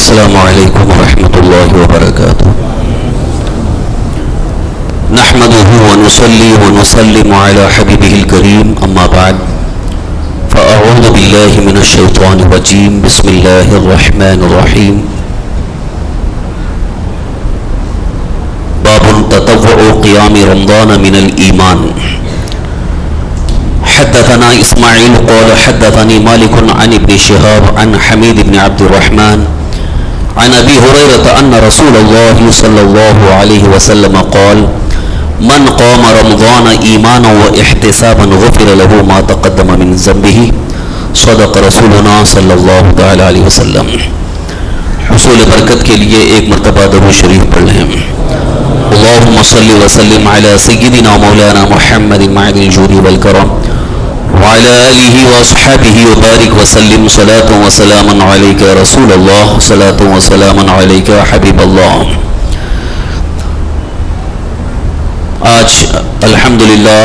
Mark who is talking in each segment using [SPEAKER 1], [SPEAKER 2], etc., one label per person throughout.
[SPEAKER 1] السلام علیکم ورحمۃ اللہ وبرکاتہ نحمده ونصلي ونسلم على حبیبه الکریم اما بعد فاعوذ باللہ من الشیطان الرجیم بسم اللہ الرحمن الرحیم باب تطوع قیام رمضان من الایمان حدثنا اسماعیل قال حدثني مالک عن ابن شهاب عن حمید بن عبد الرحمن عن ابي هريرة ان رسول الله صلى الله عليه وسلم قال من قام رمضان ایمانا واحتسابا غفر له ما تقدم من ذنبه صدق رسولنا صلی اللہ تعالی علیہ وسلم۔ حصول برکت کے لیے ایک مرتبہ درود شریف پڑھ لیں۔ اللهم صل وسلم على سيدنا مولانا محمد معدن الجود والكرم وعلى آله وأصحابه وبارك وسلم صلاة وسلاما عليك يا رسول الله صلاة وسلاما عليك يا حبيب الله۔ آج الحمدللہ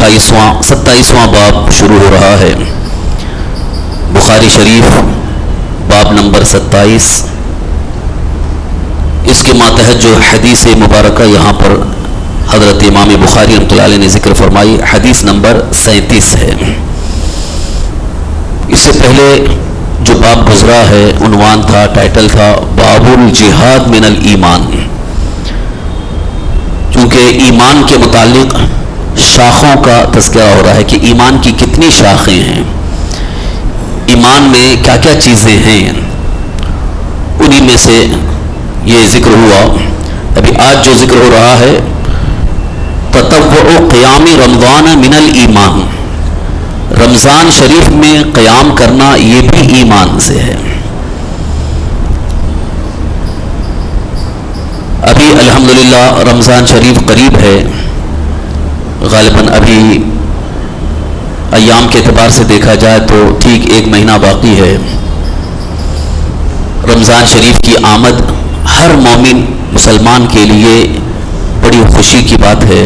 [SPEAKER 1] 27واں باب شروع ہو رہا ہے۔ بخاری شریف باب نمبر 27، اس کے ماتحت جو حدیث مبارکہ یہاں پر حضرت امام بخاری رحمۃ اللہ علیہ نے ذکر فرمائی، حدیث نمبر 37 ہے۔ اس سے پہلے جو باب گزرا ہے عنوان تھا، ٹائٹل تھا باب الجہاد من الایمان، کیونکہ ایمان کے متعلق شاخوں کا تذکرہ ہو رہا ہے کہ ایمان کی کتنی شاخیں ہیں، ایمان میں کیا کیا چیزیں ہیں، انہی میں سے یہ ذکر ہوا۔ ابھی آج جو ذکر ہو رہا ہے تطوع قیام رمضان من الایمان، رمضان شریف میں قیام کرنا یہ بھی ایمان سے ہے۔ ابھی الحمدللہ رمضان شریف قریب ہے، غالباً ابھی ایام کے اعتبار سے دیکھا جائے تو ٹھیک 1 مہینہ باقی ہے۔ رمضان شریف کی آمد ہر مومن مسلمان کے لیے بڑی خوشی کی بات ہے۔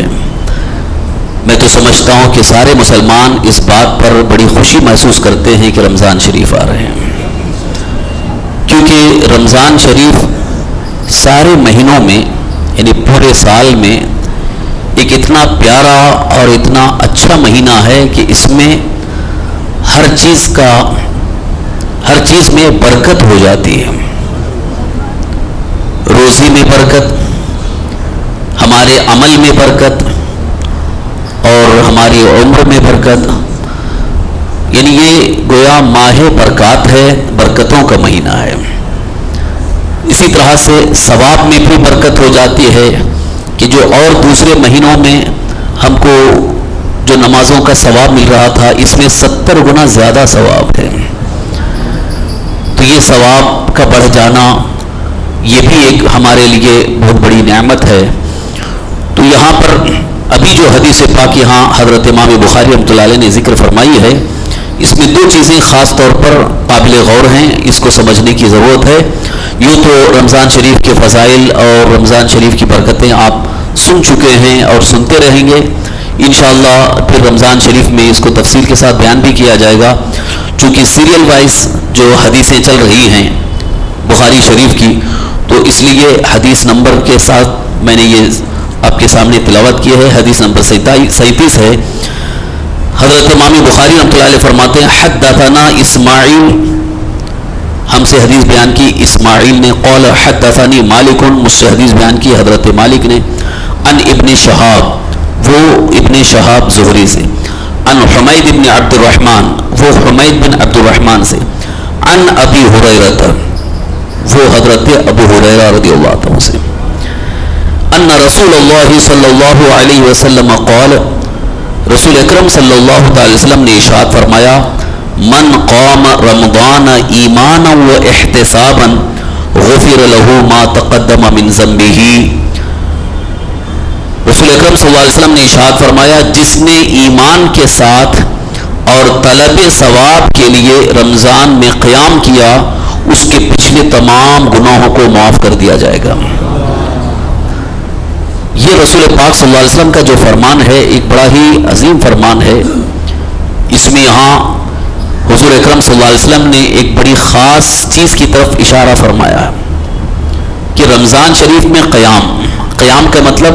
[SPEAKER 1] میں تو سمجھتا ہوں کہ سارے مسلمان اس بات پر بڑی خوشی محسوس کرتے ہیں کہ رمضان شریف آ رہے ہیں، کیونکہ رمضان شریف سارے مہینوں میں یعنی پورے سال میں ایک اتنا پیارا اور اتنا اچھا مہینہ ہے کہ اس میں ہر چیز میں برکت ہو جاتی ہے۔ روزی میں برکت، ہمارے عمل میں برکت، اور ہماری عمر میں برکت، یعنی یہ گویا ماہ برکات ہے، برکتوں کا مہینہ ہے۔ اسی طرح سے ثواب میں بھی برکت ہو جاتی ہے کہ جو اور دوسرے مہینوں میں ہم کو جو نمازوں کا ثواب مل رہا تھا، اس میں 70 گنا زیادہ ثواب ہے۔ تو یہ ثواب کا بڑھ جانا یہ بھی ایک ہمارے لیے بہت بڑی نعمت ہے۔ تو یہاں پر ابھی جو حدیث پاک یہاں حضرت امام بخاری رحمۃ اللہ علیہ نے ذکر فرمائی ہے، اس میں 2 چیزیں خاص طور پر قابل غور ہیں، اس کو سمجھنے کی ضرورت ہے۔ یوں تو رمضان شریف کے فضائل اور رمضان شریف کی برکتیں آپ سن چکے ہیں اور سنتے رہیں گے انشاءاللہ، پھر رمضان شریف میں اس کو تفصیل کے ساتھ بیان بھی کیا جائے گا، چونکہ سیریل وائز جو حدیثیں چل رہی ہیں بخاری شریف کی، تو اس لیے حدیث نمبر کے ساتھ میں نے یہ آپ کے سامنے تلاوت کی ہے۔ حدیث نمبر 37 ہے۔ حضرت امام بخاری رحمۃ اللہ علیہ فرماتے ہیں حدثنا اسماعیل، ہم سے حدیث بیان کی اسماعیل نے، قال حدثني مالک، مجھ سے حدیث بیان کی حضرت مالک نے، عن ابن شہاب، وہ ابن شہاب زہری سے، عن حمید بن عبد الرحمن، وہ حمید بن عبد الرحمن سے، عن ابی ہریرہ، وہ حضرت ابو ہریرہ رضی اللہ عنہ سے، ان رسول اللہ صلی اللہ علیہ وسلم قال، رسول اکرم صلی اللہ علیہ وسلم نے ارشاد فرمایا من قام رمضان ایمانا و احتسابا غفر له ما تقدم من ذنبه۔ رسول اکرم صلی اللہ علیہ وسلم نے ارشاد فرمایا جس نے ایمان کے ساتھ اور طلب ثواب کے لیے رمضان میں قیام کیا، اس کے پچھلے تمام گناہوں کو معاف کر دیا جائے گا۔ یہ رسول پاک صلی اللہ علیہ وسلم کا جو فرمان ہے ایک بڑا ہی عظیم فرمان ہے۔ اس میں یہاں حضور اکرم صلی اللہ علیہ وسلم نے ایک بڑی خاص چیز کی طرف اشارہ فرمایا ہے کہ رمضان شریف میں قیام کا مطلب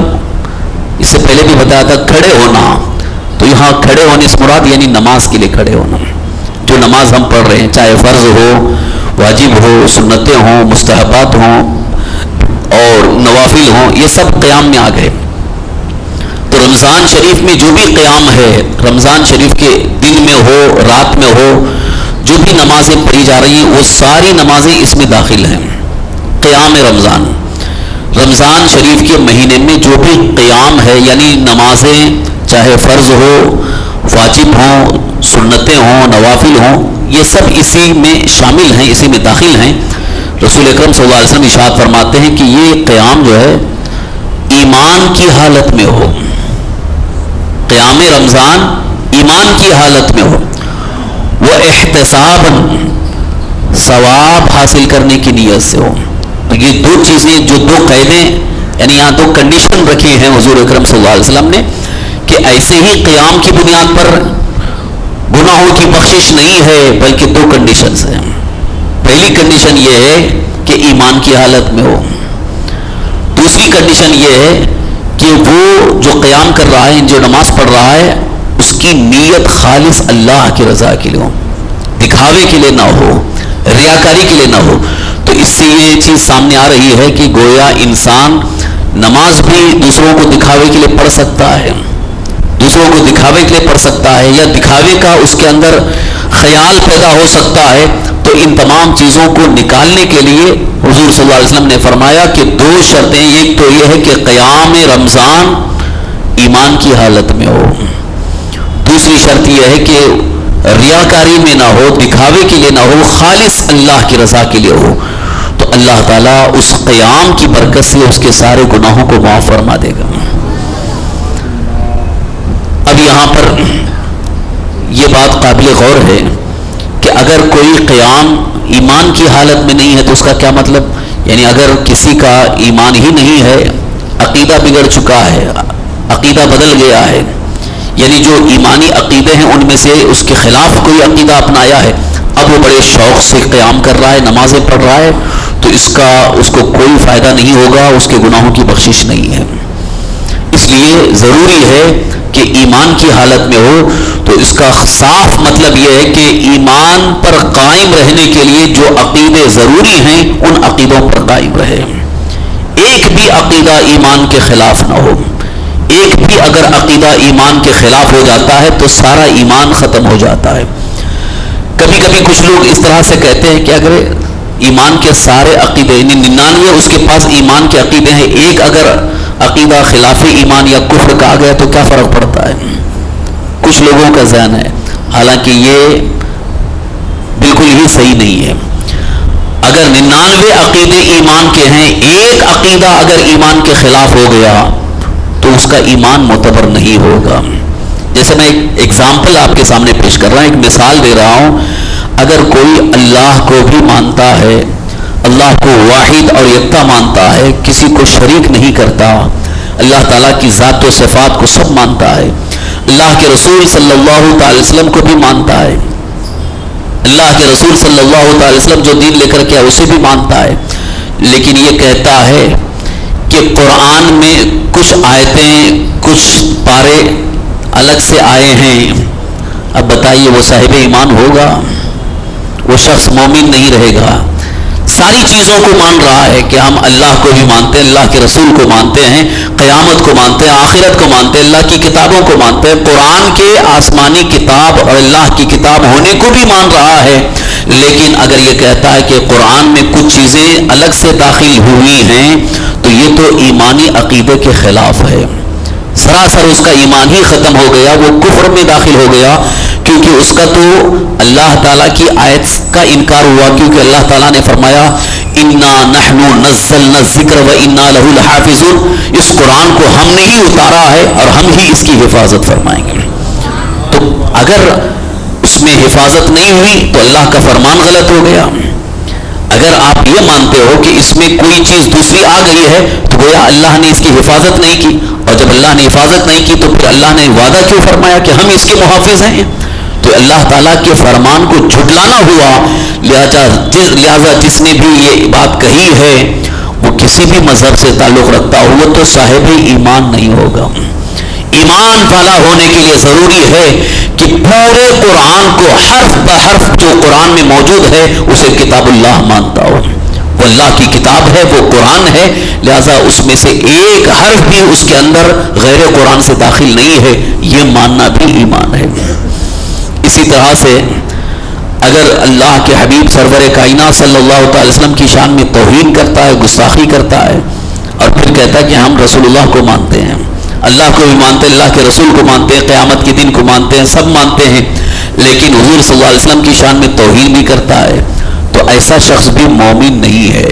[SPEAKER 1] اس سے پہلے بھی بتایا تھا کھڑے ہونا. تو یہاں کھڑے ہونے سے مراد یعنی نماز کے لیے کھڑے ہونا. جو نماز ہم پڑھ رہے ہیں چاہے فرض ہو, واجب ہو, سنتیں ہوں, مستحبات ہوں اور نوافل ہوں, یہ سب قیام میں آ گئے. تو رمضان شریف میں جو بھی قیام ہے, رمضان شریف کے دن میں ہو, رات میں ہو, جو بھی نمازیں پڑھی جا رہی ہیں وہ ساری نمازیں اس میں داخل ہیں. قیام رمضان شریف کے مہینے میں جو بھی قیام ہے یعنی نمازیں چاہے فرض ہو, واجب ہوں, سنتیں ہوں, نوافل ہوں, یہ سب اسی میں شامل ہیں, اسی میں داخل ہیں. رسول اکرم صلی اللہ علیہ وسلم ارشاد فرماتے ہیں کہ یہ قیام جو ہے ایمان کی حالت میں ہو, قیام رمضان ایمان کی حالت میں ہو, وہ احتساباً ثواب حاصل کرنے کی نیت سے ہو. تو یہ دو چیزیں, جو دو قیدیں یعنی یہاں دو کنڈیشن رکھی ہیں حضور اکرم صلی اللہ علیہ وسلم نے کہ ایسے ہی قیام کی بنیاد پر گناہوں کی بخشش نہیں ہے, بلکہ دو کنڈیشنز ہیں. پہلی کنڈیشن یہ ہے کہ ایمان کی حالت میں ہو. دوسری کنڈیشن یہ ہے کہ وہ جو قیام کر رہا ہے, جو نماز پڑھ رہا ہے, اس کی نیت خالص اللہ کی رضا کے لیے ہو, دکھاوے کے لیے نہ ہو, ریاکاری کے لیے نہ ہو. تو اس سے یہ چیز سامنے آ رہی ہے کہ گویا انسان نماز بھی دوسروں کو دکھاوے کے لیے پڑھ سکتا ہے, دوسروں کو دکھاوے کے لیے پڑھ سکتا ہے, یا دکھاوے کا اس کے اندر خیال پیدا ہو سکتا ہے. تو ان تمام چیزوں کو نکالنے کے لیے حضور صلی اللہ علیہ وسلم نے فرمایا کہ دو شرطیں, ایک تو یہ ہے کہ قیام رمضان ایمان کی حالت میں ہو, دوسری شرط یہ ہے کہ ریاکاری میں نہ ہو, دکھاوے کے لیے نہ ہو, خالص اللہ کی رضا کے لیے ہو. تو اللہ تعالیٰ اس قیام کی برکت سے اس کے سارے گناہوں کو معاف فرما دے گا. اب یہاں پر یہ بات قابل غور ہے کہ اگر کوئی قیام ایمان کی حالت میں نہیں ہے تو اس کا کیا مطلب؟ یعنی اگر کسی کا ایمان ہی نہیں ہے, عقیدہ بگڑ چکا ہے, عقیدہ بدل گیا ہے, یعنی جو ایمانی عقیدے ہیں ان میں سے اس کے خلاف کوئی عقیدہ اپنایا ہے, اب وہ بڑے شوق سے قیام کر رہا ہے, نمازیں پڑھ رہا ہے, تو اس کو کوئی فائدہ نہیں ہوگا, اس کے گناہوں کی بخشش نہیں ہے. اس لیے ضروری ہے کہ ایمان کی حالت میں ہو. تو اس کا صاف مطلب یہ ہے کہ ایمان پر قائم رہنے کے لیے جو عقیدے ضروری ہیں ان عقیدوں پر قائم رہے, ایک بھی عقیدہ ایمان کے خلاف نہ ہو. ایک بھی اگر عقیدہ ایمان کے خلاف ہو جاتا ہے تو سارا ایمان ختم ہو جاتا ہے. کبھی کبھی کچھ لوگ اس طرح سے کہتے ہیں کہ اگر ایمان کے سارے عقیدے 99 اس کے پاس ایمان کے عقیدے ہیں, ایک اگر عقیدہ خلاف ایمان یا کفر کا آ گیا تو کیا فرق پڑتا ہے. کچھ لوگوں کا ذہن ہے, حالانکہ یہ بالکل ہی صحیح نہیں ہے. اگر 99 عقیدے ایمان کے ہیں, ایک عقیدہ اگر ایمان کے خلاف ہو گیا تو اس کا ایمان معتبر نہیں ہوگا. جیسے میں ایک ایگزامپل آپ کے سامنے پیش کر رہا ہوں, ایک مثال دے رہا ہوں. اگر کوئی اللہ کو بھی مانتا ہے, اللہ کو واحد اور یکتا مانتا ہے, کسی کو شریک نہیں کرتا, اللہ تعالیٰ کی ذات و صفات کو سب مانتا ہے, اللہ کے رسول صلی اللہ تعالی وسلم کو بھی مانتا ہے, اللہ کے رسول صلی اللہ تعالی وسلم جو دین لے کر کے اسے بھی مانتا ہے, لیکن یہ کہتا ہے کہ قرآن میں کچھ آیتیں, کچھ پارے الگ سے آئے ہیں, اب بتائیے وہ صاحب ایمان ہوگا؟ وہ شخص مومن نہیں رہے گا. ساری چیزوں کو مان رہا ہے کہ ہم اللہ کو بھی مانتے ہیں, اللہ کے رسول کو مانتے ہیں, قیامت کو مانتے ہیں, آخرت کو مانتے ہیں, اللہ کی کتابوں کو مانتے ہیں, قرآن کے آسمانی کتاب اور اللہ کی کتاب ہونے کو بھی مان رہا ہے. لیکن اگر یہ کہتا ہے کہ قرآن میں کچھ چیزیں الگ سے داخل ہوئی ہیں تو یہ تو ایمانی عقیدے کے خلاف ہے. سراسر اس کا ایمان ہی ختم ہو گیا, وہ کفر میں داخل ہو گیا, کیونکہ اس کا تو اللہ تعالیٰ کی آیت کا انکار ہوا. کیونکہ اللہ تعالیٰ نے فرمایا انا نحن نزلنا الذکر وانا لہ لحافظون, اس قرآن کو ہم نے ہی اتارا ہے اور ہم ہی اس کی حفاظت فرمائیں گے. تو اگر اس میں حفاظت نہیں ہوئی تو اللہ کا فرمان غلط ہو گیا. اگر آپ یہ مانتے ہو کہ اس میں کوئی چیز دوسری آ گئی ہے تو گویا اللہ نے اس کی حفاظت نہیں کی, اور جب اللہ نے حفاظت نہیں کی تو پھر اللہ نے وعدہ کیوں فرمایا کہ ہم اس کے محافظ ہیں؟ تو اللہ تعالیٰ کے فرمان کو جھٹلانا ہوا. لہذا جس نے بھی یہ بات کہی ہے وہ کسی بھی مذہب سے تعلق رکھتا ہو وہ تو صاحب ایمان نہیں ہوگا. ایمان والا ہونے کے لیے ضروری ہے کہ پورے قرآن کو حرف بحرف جو قرآن میں موجود ہے اسے کتاب اللہ مانتا ہو. وہ اللہ کی کتاب ہے, وہ قرآن ہے, لہذا اس میں سے ایک حرف بھی اس کے اندر غیر قرآن سے داخل نہیں ہے, یہ ماننا بھی ایمان ہے. اسی طرح سے اگر اللہ کے حبیب سرور کائنات صلی اللہ تعالی وسلم کی شان میں توہین کرتا ہے, گستاخی کرتا ہے, اور پھر کہتا ہے کہ ہم رسول اللہ کو مانتے ہیں, اللہ کو بھی مانتے ہیں, اللہ کے رسول کو مانتے ہیں, قیامت کے دن کو مانتے ہیں, سب مانتے ہیں, لیکن حضور صلی اللہ علیہ وسلم کی شان میں توہین بھی کرتا ہے, تو ایسا شخص بھی مومن نہیں ہے.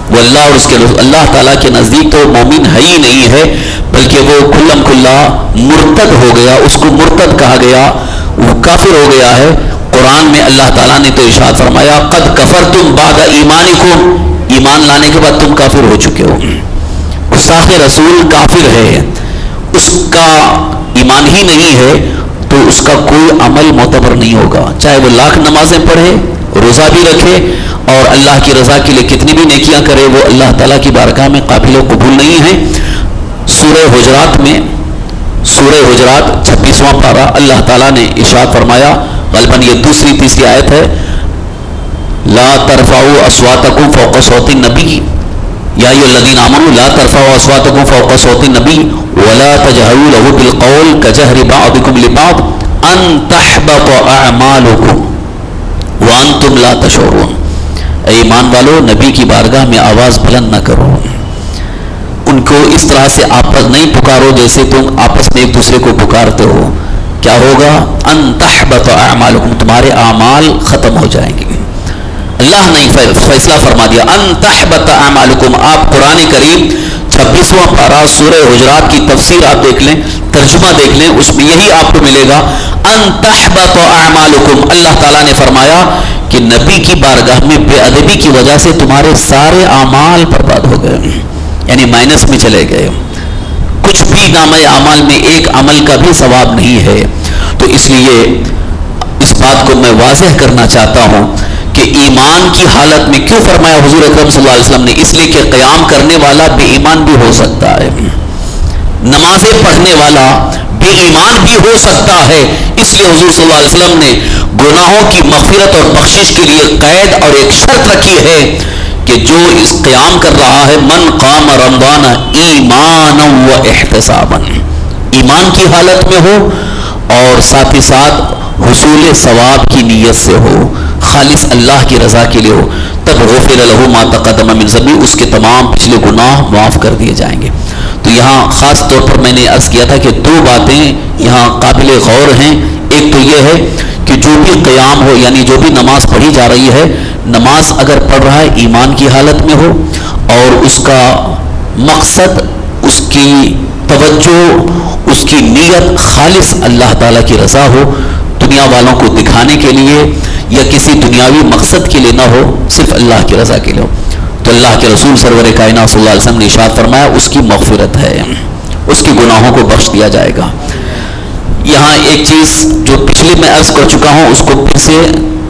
[SPEAKER 1] وہ اللہ اور اس کے اللہ تعالیٰ کے نزدیک تو مومن ہے ہی نہیں ہے, بلکہ وہ کھلم کھلا مرتد ہو گیا, اس کو مرتد کہا گیا, وہ کافر ہو گیا ہے. قرآن میں اللہ تعالیٰ نے تو ارشاد فرمایا قد کفرتم بعد ایمانکم, ایمان لانے کے بعد تم کافر ہو چکے ہو. گستاخ رسول کافر ہے, اس کا ایمان ہی نہیں ہے تو اس کا کوئی عمل معتبر نہیں ہوگا, چاہے وہ لاکھ نمازیں پڑھے, روزہ بھی رکھے, اور اللہ کی رضا کے لیے کتنی بھی نیکیاں کرے, وہ اللہ تعالیٰ کی بارگاہ میں قابل و قبول نہیں ہے. سورہ حجرات میں, سورہ حجرات 26واں پارہ, اللہ تعالیٰ نے ارشاد فرمایا, غالباً یہ دوسری تیسری آیت ہے, لا ترفعوا اصواتکم فوق صوت النبی یا ایھا الذین آمنوا لا ترفعوا اصواتکم فوق صوت النبی ولا تجہروا له بالقول کجہر بعضکم لبعض ان تحبط اعمالکم وانتم لا تشعرون. اے ایمان والو, نبی کی بارگاہ میں آواز بلند نہ کرو, ان کو اس طرح سے آپس نہیں پکارو جیسے تم آپس میں ایک دوسرے کو پکارتے ہو. کیا ہوگا؟ ان تحبط اعمالکم, تمہارے اعمال ختم ہو جائیں گے. اللہ نے فیصلہ فرما دیا ان تحبط اعمالکم. آپ قرآن کریم 26واں پارہ سورہ حجرات کی تفسیر آپ دیکھ لیں, ترجمہ دیکھ لیں, اس میں یہی آپ کو ملے گا, ان تحبط اعمالکم. اللہ تعالیٰ نے فرمایا کہ نبی کی بارگاہ میں بے ادبی کی وجہ سے تمہارے سارے اعمال برباد ہو گئے, یعنی مائنس میں چلے گئے, کچھ بھی نامہ اعمال میں ایک عمل کا بھی ثواب نہیں ہے. تو اس لیے اس بات کو میں واضح کرنا چاہتا ہوں کہ ایمان کی حالت میں کیوں فرمایا حضور اکرم صلی اللہ علیہ وسلم نے, اس لیے کہ قیام کرنے والا بے ایمان بھی ہو سکتا ہے, نمازیں پڑھنے والا بے ایمان بھی ہو سکتا ہے. اس لیے حضور صلی اللہ علیہ وسلم نے گناہوں کی مغفرت اور بخشش کے لیے قید اور ایک شرط رکھی ہے کہ جو اس قیام کر رہا ہے, من قام رمضان ایمانا و احتسابا, ایمان کی حالت میں ہو اور ساتھ ہی ساتھ حصول ثواب کی نیت سے ہو, خالص اللہ کی رضا کے لیے ہو, تب غفر له ما تقدم من ذنبہ, اس کے تمام پچھلے گناہ معاف کر دیے جائیں گے. تو یہاں خاص طور پر میں نے عرض کیا تھا کہ دو باتیں یہاں قابل غور ہیں. ایک تو یہ ہے کہ جو بھی قیام ہو, یعنی جو بھی نماز پڑھی جا رہی ہے, نماز اگر پڑھ رہا ہے ایمان کی حالت میں ہو اور اس کا مقصد, اس کی توجہ, اس کی نیت خالص اللہ تعالیٰ کی رضا ہو, دنیا والوں کو دکھانے کے لیے یا کسی دنیاوی مقصد کے لیے نہ ہو, صرف اللہ کی رضا کے لیے ہو, تو اللہ کے رسول سرور کائنات صلی اللہ علیہ وسلم نے ارشاد فرمایا اس کی مغفرت ہے, اس کے گناہوں کو بخش دیا جائے گا. یہاں ایک چیز جو پچھلے میں عرض کر چکا ہوں اس کو پھر سے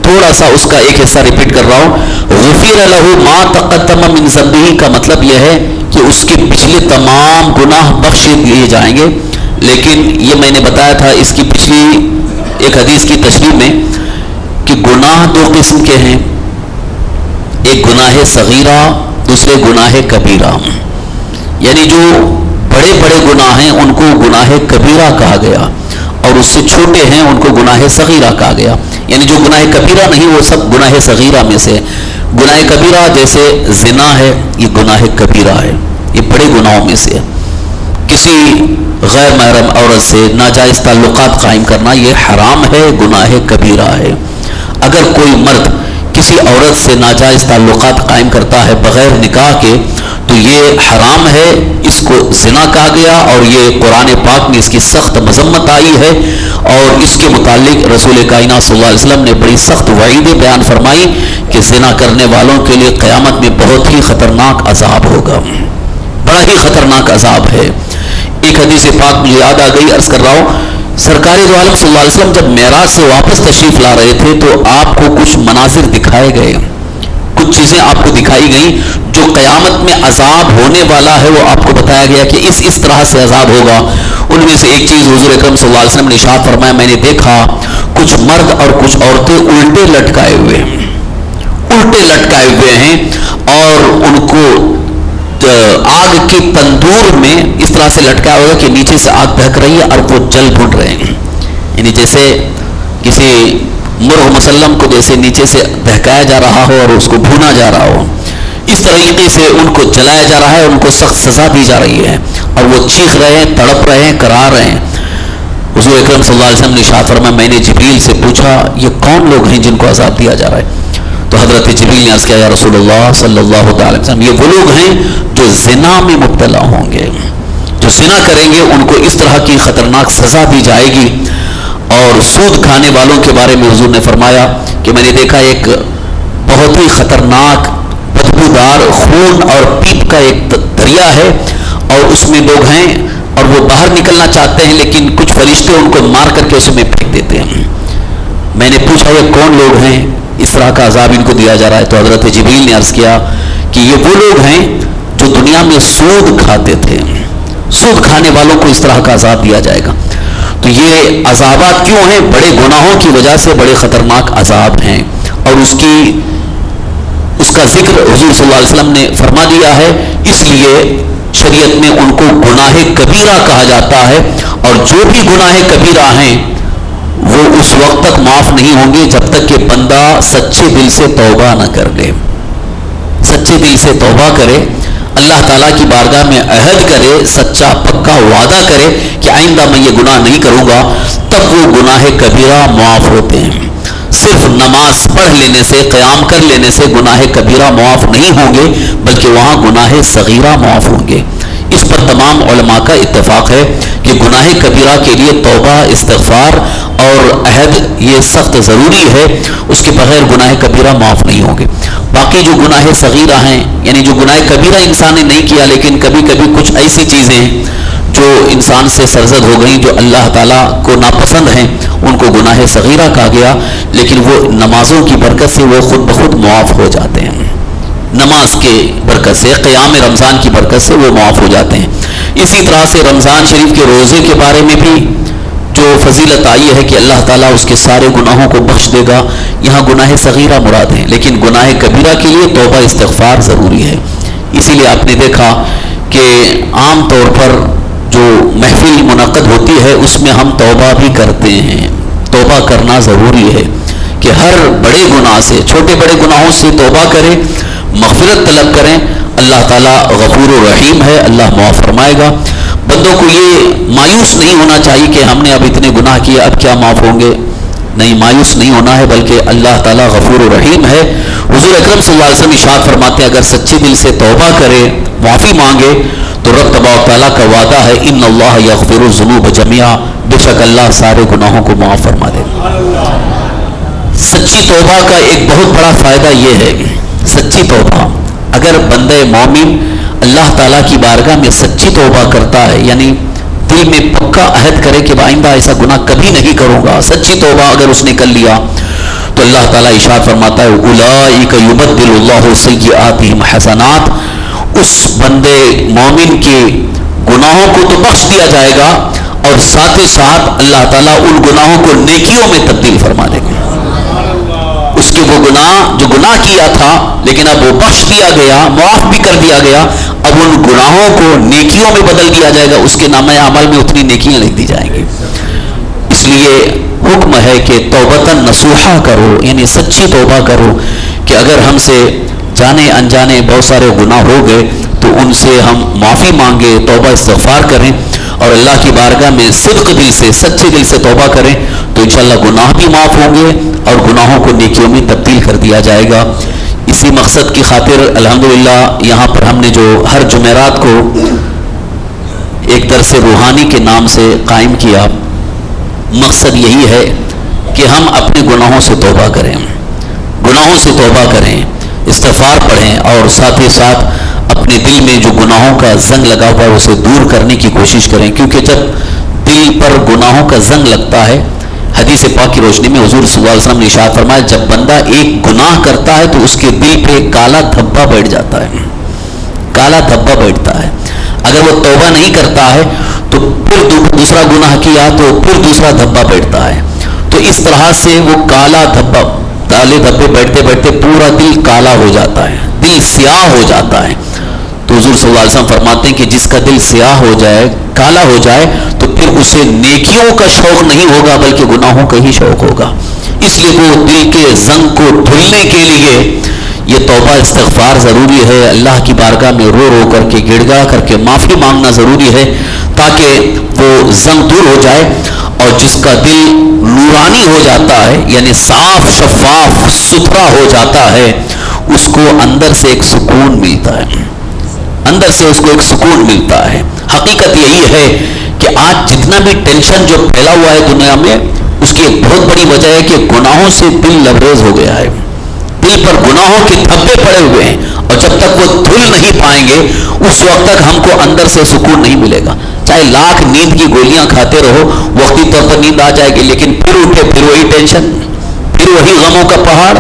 [SPEAKER 1] تھوڑا سا اس کا ایک حصہ ریپیٹ کر رہا ہوں. غفر له ما تقدم من ذنبہ کا مطلب یہ ہے کہ اس کے پچھلے تمام گناہ بخش دیے جائیں گے. لیکن یہ میں نے بتایا تھا اس کی پچھلی ایک حدیث کی تشریح میں کہ گناہ دو قسم کے ہیں, ایک گناہ صغیرہ, دوسرے گناہ کبیرہ. یعنی جو بڑے بڑے گناہ ہیں ان کو گناہ کبیرہ کہا گیا اور اس سے چھوٹے ہیں ان کو گناہ صغیرہ کہا گیا. یعنی جو گناہ کبیرہ نہیں وہ سب گناہ صغیرہ میں سے. گناہ کبیرہ جیسے زنا ہے, یہ گناہ کبیرہ ہے, یہ بڑے گناہوں میں سے. کسی غیر محرم عورت سے ناجائز تعلقات قائم کرنا یہ حرام ہے, گناہ کبیرہ ہے. اگر کوئی مرد کسی عورت سے ناجائز تعلقات قائم کرتا ہے بغیر نکاح کے تو یہ حرام ہے, اس کو زنا کہا گیا اور یہ قرآن پاک میں اس کی سخت مذمت آئی ہے. اور اس کے متعلق رسول کائنات صلی اللہ علیہ وسلم نے بڑی سخت وعیدیں بیان فرمائی کہ زنا کرنے والوں کے لیے قیامت میں بہت ہی خطرناک عذاب ہوگا, بڑا ہی خطرناک عذاب ہے. ایک حدیث پاک مجھے یاد آ گئی, عرض کر رہا ہوں سرکار دو عالم صلی اللہ علیہ وسلم جب معراج سے واپس تشریف لا رہے تھے تو آپ کو کچھ مناظر دکھائے گئے، کچھ چیزیں آپ کو دکھائی گئیں جو قیامت میں عذاب ہونے والا ہے، وہ آپ کو بتایا گیا کہ اس طرح سے عذاب ہوگا۔ ان میں سے ایک چیز حضور اکرم صلی اللہ علیہ وسلم نے ارشاد فرمایا، میں نے دیکھا کچھ مرد اور کچھ عورتیں الٹے لٹکائے ہوئے ہیں اور ان کو آگ کی تندور میں اس طرح سے لٹکایا ہوا کہ نیچے سے آگ بھڑک رہی ہے اور وہ جل بھن رہے ہیں، یعنی جیسے کسی مرغ مسلم کو جیسے نیچے سے بہکایا جا رہا ہو اور اس کو بھونا جا رہا ہو، اس طریقے سے ان کو جلایا جا رہا ہے، ان کو سخت سزا دی جا رہی ہے اور وہ چیخ رہے ہیں، تڑپ رہے ہیں، کرا رہے ہیں۔ حضور اکرم صلی اللہ علیہ وسلم نے ارشاد فرمایا، میں نے جبریل سے پوچھا یہ کون لوگ ہیں جن کو عذاب دیا جا رہا ہے؟ تو حضرت جبریل نے عرض کیا، یا رسول اللہ صلی اللہ علیہ وسلم، یہ وہ لوگ ہیں جو زنا میں مبتلا ہوں گے، جو زنا کریں گے ان کو اس طرح کی خطرناک سزا دی جائے گی۔ اور سود کھانے والوں کے بارے میں حضور نے فرمایا کہ میں نے دیکھا ایک بہت ہی خطرناک بدبودار خون اور پیپ کا ایک دریا ہے اور اس میں لوگ ہیں اور وہ باہر نکلنا چاہتے ہیں لیکن کچھ فرشتے ان کو مار کر کے اس میں پھینک دیتے ہیں۔ میں نے پوچھا یہ کون لوگ ہیں اس طرح کا عذاب ان کو دیا جا رہا ہے؟ تو حضرت جبریل نے عرض کیا کہ یہ وہ لوگ ہیں جو دنیا میں سود کھاتے تھے، سود کھانے والوں کو اس طرح کا عذاب دیا جائے گا۔ تو یہ عذابات کیوں ہیں؟ بڑے گناہوں کی وجہ سے بڑے خطرناک عذاب ہیں، اور اس کا ذکر حضور صلی اللہ علیہ وسلم نے فرما دیا ہے، اس لیے شریعت میں ان کو گناہ کبیرہ کہا جاتا ہے، اور جو بھی گناہ کبیرہ ہیں وہ اس وقت تک معاف نہیں ہوں گے جب تک کہ بندہ سچے دل سے توبہ نہ کر لے، سچے دل سے توبہ کرے، اللہ تعالیٰ کی بارگاہ میں عہد کرے، سچا پکا وعدہ کرے کہ آئندہ میں یہ گناہ نہیں کروں گا، تب وہ گناہ کبیرہ معاف ہوتے ہیں۔ صرف نماز پڑھ لینے سے، قیام کر لینے سے گناہ کبیرہ معاف نہیں ہوں گے، بلکہ وہاں گناہ صغیرہ معاف ہوں گے۔ اس پر تمام علماء کا اتفاق ہے کہ گناہ کبیرہ کے لیے توبہ، استغفار اور عہد یہ سخت ضروری ہے، اس کے بغیر گناہ کبیرہ معاف نہیں ہوں گے۔ باقی جو گناہ صغیرہ ہیں، یعنی جو گناہ کبیرہ انسان نے نہیں کیا لیکن کبھی کبھی کچھ ایسی چیزیں جو انسان سے سرزد ہو گئیں، جو اللہ تعالیٰ کو ناپسند ہیں، ان کو گناہ صغیرہ کہا گیا، لیکن وہ نمازوں کی برکت سے وہ خود بخود معاف ہو جاتے ہیں، نماز کے برکت سے، قیام رمضان کی برکت سے وہ معاف ہو جاتے ہیں۔ اسی طرح سے رمضان شریف کے روزے کے بارے میں بھی جو فضیلت آئی ہے کہ اللہ تعالیٰ اس کے سارے گناہوں کو بخش دے گا، یہاں گناہ صغیرہ مراد ہیں، لیکن گناہ کبیرہ کے لیے توبہ استغفار ضروری ہے۔ اسی لیے آپ نے دیکھا کہ عام طور پر جو محفل منعقد ہوتی ہے اس میں ہم توبہ بھی کرتے ہیں، توبہ کرنا ضروری ہے کہ ہر بڑے گناہ سے، چھوٹے بڑے گناہوں سے توبہ کریں، مغفرت طلب کریں۔ اللہ تعالیٰ غفور و رحیم ہے، اللہ معاف فرمائے گا۔ بندوں کو یہ مایوس نہیں ہونا چاہیے کہ ہم نے اب اتنے گناہ کیے اب کیا معاف ہوں گے، نہیں، مایوس نہیں ہونا ہے، بلکہ اللہ تعالیٰ غفور و رحیم ہے۔ حضور اکرم صلی اللہ علیہ وسلم ارشاد فرماتے ہیں اگر سچے دل سے توبہ کرے، معافی مانگے، تو رب تبارک تعالیٰ کا وعدہ ہے ان اللہ یغفر الذنوب جميعا، بے شک اللہ سارے گناہوں کو معاف فرما دے۔ سچی توبہ کا ایک بہت بڑا فائدہ یہ ہے، سچی توبہ اگر بندہ مومن اللہ تعالیٰ کی بارگاہ میں سچی توبہ کرتا ہے، یعنی دل میں پکا عہد کرے کہ آئندہ ایسا گناہ کبھی نہیں کروں گا، سچی توبہ اگر اس نے کر لیا تو اللہ تعالیٰ ارشاد فرماتا ہے اولئک یبدل اللہ سیئاتہم حسنات، اس بندے مومن کے گناہوں کو تو بخش دیا جائے گا اور ساتھ ہی ساتھ اللہ تعالیٰ ان گناہوں کو نیکیوں میں تبدیل فرما دے گا۔ اس کے وہ گناہ جو گناہ کیا تھا لیکن اب وہ بخش دیا گیا، معاف بھی کر دیا گیا، اب ان گناہوں کو نیکیوں میں بدل دیا جائے گا، اس کے نامہ اعمال میں اتنی نیکیاں لکھ دی جائیں گی۔ اس لیے حکم ہے کہ توبۃ نصوحہ کرو، یعنی سچی توبہ کرو کہ اگر ہم سے جانے انجانے بہت سارے گناہ ہو گئے تو ان سے ہم معافی مانگے، توبہ استغفار کریں اور اللہ کی بارگاہ میں صدق دل سے، سچے دل سے توبہ کریں تو انشاءاللہ گناہ بھی معاف ہوں گے اور گناہوں کو نیکیوں میں تبدیل کر دیا جائے گا۔ اسی مقصد کی خاطر الحمدللہ یہاں پر ہم نے جو ہر جمعرات کو ایک درس روحانی کے نام سے قائم کیا، مقصد یہی ہے کہ ہم اپنے گناہوں سے توبہ کریں، گناہوں سے توبہ کریں، استغفار پڑھیں اور ساتھ ہی ساتھ اپنے دل میں جو گناہوں کا زنگ لگا ہوا ہے اسے دور کرنے کی کوشش کریں، کیونکہ جب دل پر گناہوں کا زنگ لگتا ہے. حدیث پاک کی روشنی میں حضور صلی اللہ علیہ وسلم نے ارشاد فرمایا جب بندہ ایک گناہ کرتا ہے تو اس کے دل پہ کالا دھبا بیٹھ جاتا ہے, کالا دھبا بیٹھتا ہے. اگر وہ توبہ نہیں کرتا ہے تو پھر دوسرا گناہ کیا تو پھر دوسرا دھبا بیٹھتا ہے. تو اس طرح سے وہ کالا دھبا, کالے دھبے بیٹھتے بیٹھتے پورا دل کالا ہو جاتا ہے, دل سیاہ ہو جاتا ہے. تو حضور صلی اللہ علیہ وسلم فرماتے ہیں کہ جس کا دل سیاہ ہو جائے, کالا ہو جائے, تو پھر اسے نیکیوں کا شوق نہیں ہوگا بلکہ گناہوں کا ہی شوق ہوگا. اس لیے وہ دل کے زنگ کو دھلنے کے لیے یہ توبہ استغفار ضروری ہے. اللہ کی بارگاہ میں رو رو کر کے, گڑ گڑا کر کے معافی مانگنا ضروری ہے تاکہ وہ زنگ دور ہو جائے. اور جس کا دل نورانی ہو جاتا ہے, یعنی صاف شفاف ستھرا ہو جاتا ہے, اس کو اندر سے ایک سکون ملتا ہے, اندر سے اس کو ایک سکون ملتا ہے. حقیقت یہی ہے کہ آج جتنا بھی ٹینشن جو پھیلا ہوا ہے دنیا میں, اس کی ایک بہت بڑی وجہ ہے کہ گناہوں سے دل لبریز ہو گیا ہے. دل پر گناہوں کے دھبے پڑے ہوئے ہیں, اور جب تک وہ دھل نہیں پائیں گے اس وقت تک ہم کو اندر سے سکون نہیں ملے گا. چاہے لاکھ نیند کی گولیاں کھاتے رہو, وقتی طور پر نیند آ جائے گی, لیکن پھر اٹھے پھر وہی ٹینشن, پھر وہی غموں کا پہاڑ,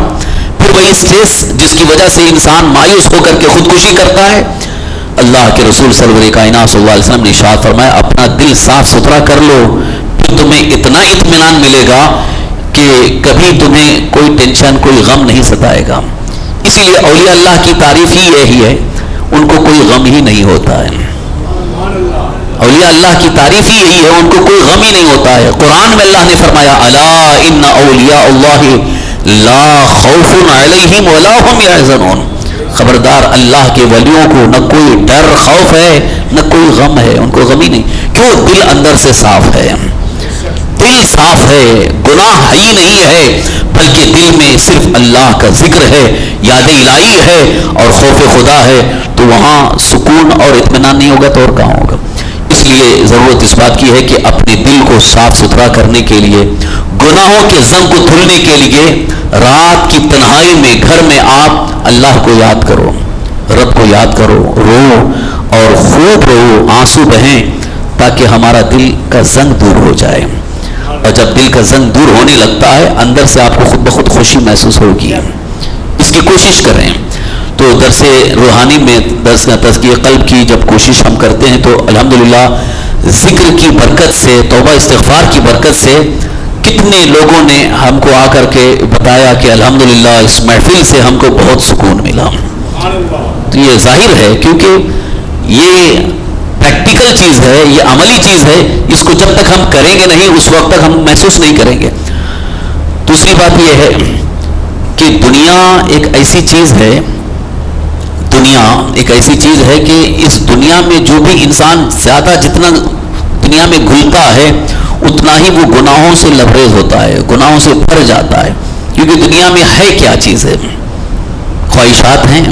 [SPEAKER 1] پھر وہی اسٹریس جس کی وجہ سے انسان مایوس ہو کر کے خودکشی کرتا ہے. اللہ کے رسول صلی اللہ علیہ وسلم نے ارشاد فرمایا اپنا دل صاف ستھرا کر لو, پھر تمہیں اتنا اطمینان ملے گا کہ کبھی تمہیں کوئی ٹینشن کوئی غم نہیں ستائے گا. اسی لیے اولیاء اللہ کی تعریف ہی یہی ہے, ان کو کوئی غم ہی نہیں ہوتا ہے. اولیاء اللہ کی تعریف ہی یہی ہے, ان کو کوئی غم ہی نہیں ہوتا ہے. قرآن میں اللہ نے فرمایا الا ان اولیاء اللہ لا خوف علیہم ولا هم یحزنون, خبردار اللہ کے ولیوں کو نہ کوئی ڈر خوف ہے نہ کوئی غم ہے, ان کو غم ہی نہیں. کیوں؟ دل اندر سے صاف ہے, دل صاف ہے, گناہ ہی نہیں ہے, بلکہ دل میں صرف اللہ کا ذکر ہے, یاد الہی ہے اور خوف خدا ہے. تو وہاں سکون اور اطمینان نہیں ہوگا تو اور کہاں ہوگا. اس لیے ضرورت اس بات کی ہے کہ اپنے دل کو صاف ستھرا کرنے کے لیے, گناہوں کے زنگ کو دھلنے کے لیے رات کی تنہائی میں گھر میں آپ اللہ کو یاد کرو, رب کو یاد کرو, رو اور خوب رو, آنسو بہیں, تاکہ ہمارا دل کا زنگ دور ہو جائے. اور جب دل کا زنگ دور ہونے لگتا ہے اندر سے آپ کو خود بخود خوشی محسوس ہوگی. اس کی کوشش کریں. تو درس روحانی میں درس تزکیہ قلب کی جب کوشش ہم کرتے ہیں تو الحمدللہ ذکر کی برکت سے, توبہ استغفار کی برکت سے کتنے لوگوں نے ہم کو آ کر کے بتایا کہ الحمدللہ اس محفل سے ہم کو بہت سکون ملا. تو یہ ظاہر ہے کیونکہ یہ پریکٹیکل چیز ہے, یہ عملی چیز ہے, اس کو جب تک ہم کریں گے نہیں اس وقت تک ہم محسوس نہیں کریں گے. دوسری بات یہ ہے کہ دنیا ایک ایسی چیز ہے, دنیا ایک ایسی چیز ہے کہ اس دنیا میں جو بھی انسان زیادہ جتنا دنیا میں گھلتا ہے اتنا ہی وہ گناہوں سے لبریز ہوتا ہے, گناہوں سے بھر جاتا ہے. کیونکہ دنیا میں ہے کیا چیز ہے, خواہشات ہیں,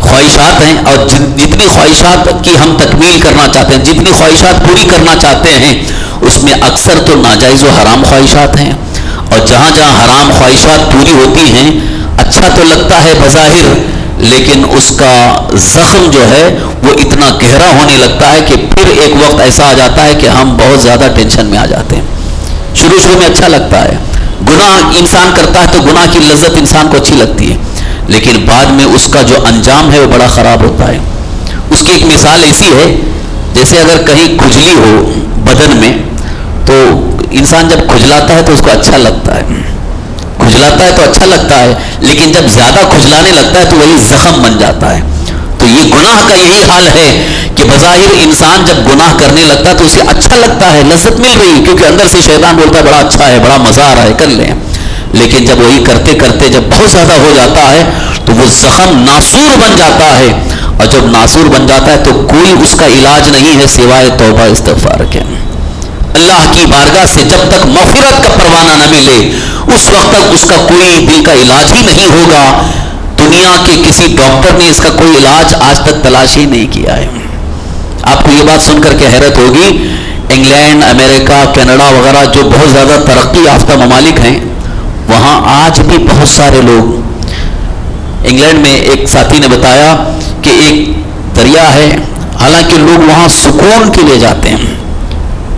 [SPEAKER 1] خواہشات ہیں, اور جتنی خواہشات کی ہم تکمیل کرنا چاہتے ہیں, جتنی خواہشات پوری کرنا چاہتے ہیں, اس میں اکثر تو ناجائز و حرام خواہشات ہیں. اور جہاں جہاں حرام خواہشات پوری ہوتی ہیں اچھا تو لگتا ہے بظاہر, لیکن اس کا زخم جو ہے وہ اتنا گہرا ہونے لگتا ہے کہ پھر ایک وقت ایسا آ جاتا ہے کہ ہم بہت زیادہ ٹینشن میں آ جاتے ہیں. شروع میں اچھا لگتا ہے, گناہ انسان کرتا ہے تو گناہ کی لذت انسان کو اچھی لگتی ہے, لیکن بعد میں اس کا جو انجام ہے وہ بڑا خراب ہوتا ہے. اس کی ایک مثال ایسی ہے جیسے اگر کہیں کھجلی ہو بدن میں تو انسان جب کھجلاتا ہے تو اس کو اچھا لگتا ہے, کھجلاتا ہے تو اچھا لگتا ہے, لیکن جب زیادہ کھجلانے لگتا ہے تو وہی زخم بن جاتا ہے. تو یہ گناہ کا یہی حال ہے کہ بظاہر انسان جب گناہ کرنے لگتا ہے تو اسے اچھا لگتا ہے, لذت مل رہی ہے, کیونکہ اندر سے شیطان بولتا ہے بڑا اچھا ہے, بڑا مزہ آ رہا ہے, کر لیں. لیکن جب وہی کرتے کرتے جب بہت زیادہ ہو جاتا ہے تو وہ زخم ناسور بن جاتا ہے, اور جب ناسور بن جاتا ہے تو کوئی اس کا علاج نہیں ہے سوائے توبہ استغفار کے. اللہ کی بارگاہ سے جب تک مغفرت کا پروانہ نہ ملے اس وقت تک اس کا کوئی دل کا علاج ہی نہیں ہوگا. دنیا کے کسی ڈاکٹر نے اس کا کوئی علاج آج تک تلاش ہی نہیں کیا ہے. آپ کو یہ بات سن کر کے حیرت ہوگی, انگلینڈ, امریکہ, کینیڈا وغیرہ جو بہت زیادہ ترقی یافتہ ممالک ہیں وہاں آج بھی بہت سارے لوگ, انگلینڈ میں ایک ساتھی نے بتایا کہ ایک دریا ہے, حالانکہ لوگ وہاں سکون کے لیے جاتے ہیں,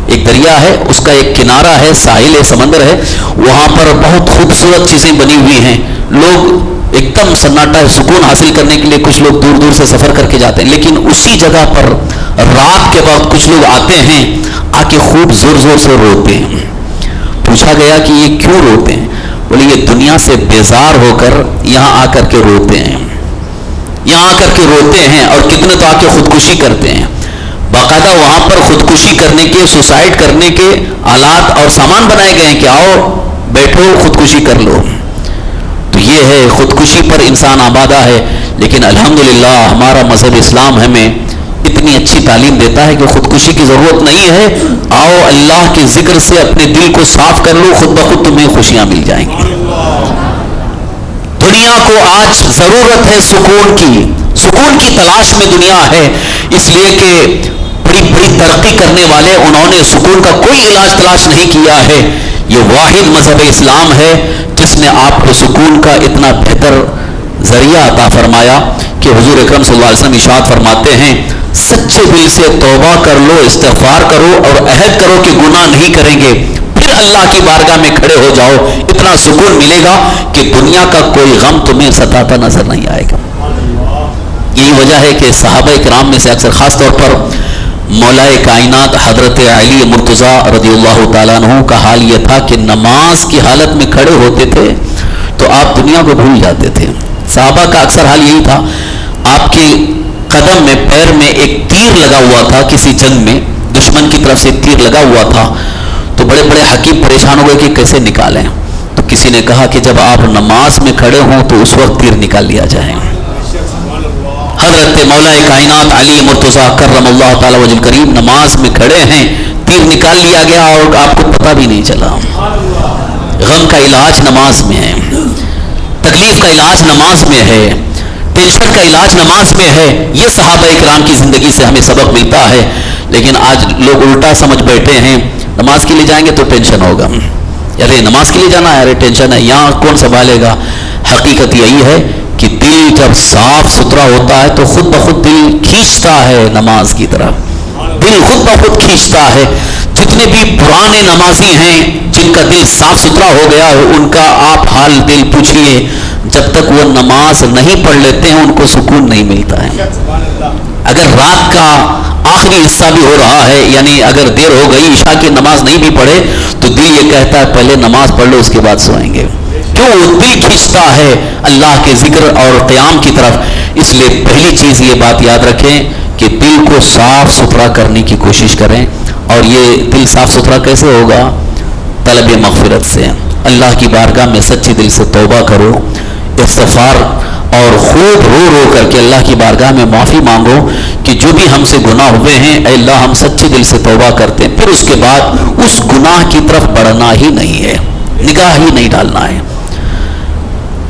[SPEAKER 1] ایک دریا ہے، اس کا ایک کنارہ ہے، ساحل ہے، سمندر ہے، وہاں پر بہت خوبصورت چیزیں بنی ہوئی ہیں. لوگ ایک دم سناٹا سکون حاصل کرنے کے لیے کچھ لوگ دور دور سے سفر کر کے جاتے ہیں، لیکن اسی جگہ پر رات کے وقت کچھ لوگ آتے ہیں، آ کے خوب زور زور سے روتے ہیں. پوچھا گیا کہ یہ کیوں روتے ہیں؟ بولے یہ دنیا سے بیزار ہو کر یہاں آ کر کے روتے ہیں، یہاں آ کر کے روتے ہیں. اور کتنے تو آ کے خودکشی کرتے ہیں. باقاعدہ وہاں پر خودکشی کرنے کے، سوسائڈ کرنے کے آلات اور سامان بنائے گئے ہیں کہ آؤ بیٹھو خودکشی کر لو. تو یہ ہے خودکشی پر انسان آبادہ ہے. لیکن الحمدللہ ہمارا مذہب اسلام ہمیں اتنی اچھی تعلیم دیتا ہے کہ خودکشی کی ضرورت نہیں ہے. آؤ اللہ کے ذکر سے اپنے دل کو صاف کر لو، خود بخود تمہیں خوشیاں مل جائیں گی. دنیا کو آج ضرورت ہے سکون کی، سکون کی تلاش میں دنیا ہے. اس لیے کہ بڑی بڑی ترقی کرنے والے انہوں نے سکون کا کوئی علاج تلاش نہیں کیا ہے. یہ واحد مذہب اسلام ہے جس نے آپ کو سکون کا اتنا بہتر ذریعہ عطا فرمایا کہ حضور اکرم صلی اللہ علیہ وسلم ارشاد فرماتے ہیں سچے دل سے توبہ کر لو، استغفار کرو اور عہد کرو کہ گناہ نہیں کریں گے، پھر اللہ کی بارگاہ میں کھڑے ہو جاؤ. اتنا سکون ملے گا کہ دنیا کا کوئی غم تمہیں ستاتا نظر نہیں آئے گا. یہی وجہ ہے کہ صحابہ کرام میں سے اکثر خاص طور پر مولا کائنات حضرت علی مرتضیٰ رضی اللہ تعالیٰ عنہ کا حال یہ تھا کہ نماز کی حالت میں کھڑے ہوتے تھے تو آپ دنیا کو بھول جاتے تھے. صحابہ کا اکثر حال یہی تھا. آپ کے قدم میں، پیر میں ایک تیر لگا ہوا تھا، کسی جنگ میں دشمن کی طرف سے تیر لگا ہوا تھا. تو بڑے بڑے حکیم پریشان ہو گئے کہ کیسے نکالیں. تو کسی نے کہا کہ جب آپ نماز میں کھڑے ہوں تو اس وقت تیر نکال لیا جائے. حضرت مولا کائنات علی مرتضیٰ کرم اللہ تعالی وجہ کریم نماز میں کھڑے ہیں، تیر نکال لیا گیا اور آپ کو پتہ بھی نہیں چلا. غم کا علاج نماز میں ہے، تکلیف کا علاج نماز میں ہے، ٹینشن کا علاج نماز میں ہے. یہ صحابہ کرام کی زندگی سے ہمیں سبق ملتا ہے. لیکن آج لوگ الٹا سمجھ بیٹھے ہیں، نماز کے لیے جائیں گے تو ٹینشن ہوگا، ارے نماز کے لیے جانا ہے، ارے ٹینشن ہے، یہاں کون سنبھالے گا. حقیقت یہی ہے کہ دل جب صاف ستھرا ہوتا ہے تو خود بخود دل کھینچتا ہے نماز کی طرف، دل خود بخود کھینچتا ہے. جتنے بھی پرانے نمازی ہیں جن کا دل صاف ستھرا ہو گیا ہو ان کا آپ حال دل پوچھئے، جب تک وہ نماز نہیں پڑھ لیتے ہیں ان کو سکون نہیں ملتا ہے. اگر رات کا آخری حصہ بھی ہو رہا ہے، یعنی اگر دیر ہو گئی عشاء کی نماز نہیں بھی پڑھے تو دل یہ کہتا ہے پہلے نماز پڑھ لو اس کے بعد سوئیں گے. کیوں؟ دل کھینچتا ہے اللہ کے ذکر اور قیام کی طرف. اس لیے پہلی چیز یہ بات یاد رکھیں کہ دل کو صاف ستھرا کرنے کی کوشش کریں. اور یہ دل صاف ستھرا کیسے ہوگا؟ طلب مغفرت سے. اللہ کی بارگاہ میں سچے دل سے توبہ کرو، استغفار اور خوب رو رو کر کے اللہ کی بارگاہ میں معافی مانگو کہ جو بھی ہم سے گناہ ہوئے ہیں اے اللہ ہم سچے دل سے توبہ کرتے ہیں. پھر اس کے بعد اس گناہ کی طرف بڑھنا ہی نہیں ہے، نگاہ ہی نہیں ڈالنا ہے.